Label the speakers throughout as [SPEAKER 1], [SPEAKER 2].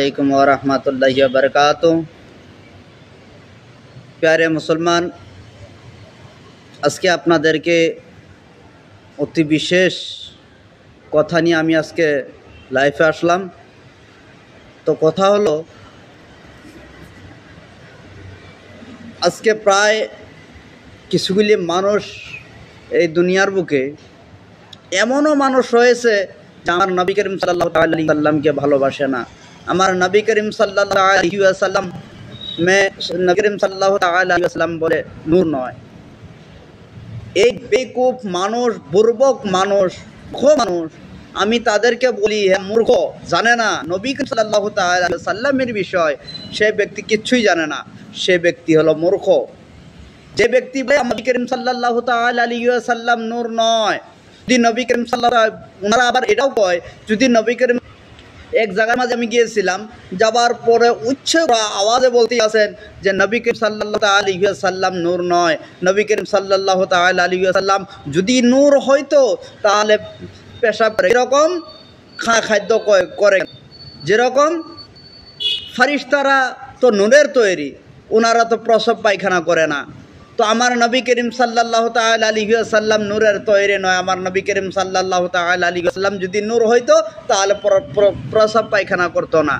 [SPEAKER 1] अलैकुम व रहमतुल्लाहि व बरकातुहू। प्यारे मुसलमान, আজকে আপনাদেরকে অতি বিশেষ কথা নিয়ে আমি আজকে লাইভে আসলাম। তো কথা হলো, আজকে প্রায় কিছুগুলি মানুষ এই দুনিয়ার বুকে এমনও মানুষ রয়েছে যে আমার নবী করিম সাল্লাল্লাহু আলাইহি ওয়াসাল্লামকে ভালোবাসে না। আমার নবী করিম সাল্লাল্লাহু আলাইহি ওয়াসাল্লাম নবী করিম সাল্লাল্লাহু আলাইহি ওয়াসাল্লাম বলে নূর নয়। এই বেকুফ মানুষ, বুর্বক মানুষ, মানুষ, আমি তাদেরকে বলি, হ্যাঁ মূর্খ, জানে না নবী করিম সাল্লাল্লাহু আলাইহি ওয়াসাল্লামের বিষয়। সে ব্যক্তি কিচ্ছুই জানে না, সে ব্যক্তি হলো মূর্খ। যে ব্যক্তি বলে নবী করিম সাল্লাল্লাহু আলাইহি ওয়াসাল্লাম নূর নয়, যদি নবী করিম সাল্লাল্লাহু, ওনারা আবার এটাও কয়, যদি নবী করিম, এক জায়গার মাঝে আমি গিয়েছিলাম, যাবার পরে উচ্চ আওয়াজে বলতে আছেন যে নবী করিম সাল্লাল্লাহু আলাইহি ওয়াসাল্লাম নূর নয়। নবী করিম সাল্লাল্লাহু আলাইহি ওয়াসাল্লাম যদি নূর হইতো তাহলে পেশাব এরকম খাদ্য করে, যেরকম ফারিস্তারা তো নূরের তৈরি, ওনারা তো প্রসব পায়খানা করে না। তো আমার নবী করিম সাল্লাল্লাহু তাআলা আলাইহি ওয়াসাল্লাম নূরের তৈরি নয়। আমার নবী করিম সাল্লাল্লাহু তাআলা আলাইহি ওয়াসাল্লাম যদি নূর হইতো তাহলে প্রসব পায়খানা করতো না,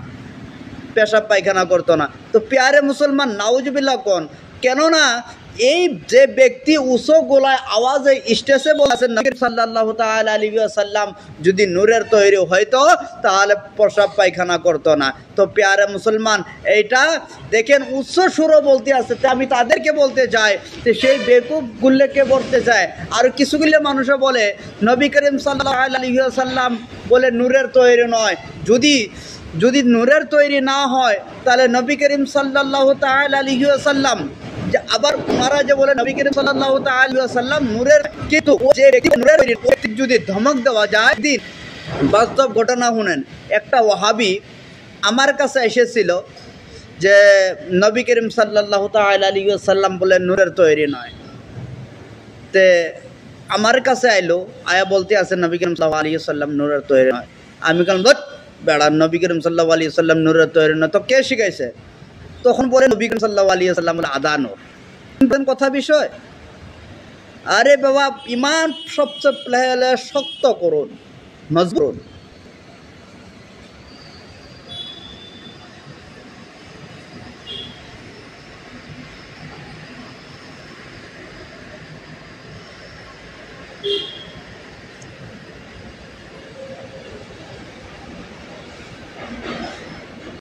[SPEAKER 1] পেশাব পায়খানা করতো না। তো প্যারে মুসলমান, নাউজুবিল্লাহ কোন, কেননা এই যে ব্যক্তি উঁচু গলায় আওয়াজে স্টেজে বলেছেন নবী সাল্লাল্লাহু তাআলা আলাইহি ওয়াসাল্লাম যদি নূরের তৈরি হইতো তাহলে প্রসাব পায়খানা করতো না। তো প্যারে মুসলমান, এইটা দেখেন উচ্চ সুরও বলতে আছে। আমি তাদেরকে বলতে চাই যে সেই বেকুফগুলোকে বলতে চায়। আর কিছুগুলো মানুষও বলে নবী করিম সাল্লাল্লাহু আলাইহি ওয়াসাল্লাম বলে নূরের তৈরি নয়। যদি নূরের তৈরি না হয় তাহলে নবী করিম সাল্লাল্লাহু তাআলা আলাইহি ওয়াসাল্লাম, আবার ওনারা যে বলে নবী করিম সাল্লাল্লাহু তাআলা আলাইহি ওয়াসাল্লাম নূরের, কিন্তু যে ব্যক্তি নূরের যদি ধমক দেওয়া যায়, দিন বাস্তব ঘটনা শুনেন। একটা ওয়াহাবি আমার কাছে এসেছিল যে নবী করিম সাল্লাল্লাহু তাআলা আলাইহি ওয়াসাল্লাম বলে নূরের তৈরি নয়। তে আমার কাছে আইলো, আয়া বলতে আছে নবী করিম সাল্লাল্লাহু আলাইহি ওয়াসাল্লাম নূরের তৈরি নয়। আমি বললাম ধত বেড়া, নবী করিম সাল্লাল্লাহু আলাইহি ওয়াসাল্লাম নূরের তৈরি নয় তো কে শিখাইছে? তখন বলে নবী করিম সাল্লাল্লাহু আলাইহি ওয়াসাল্লাম বলে আদা নূর। কথা বিষয়, আরে বাবা, ইমান সবচেয়ে শক্ত করুন, মজবুত।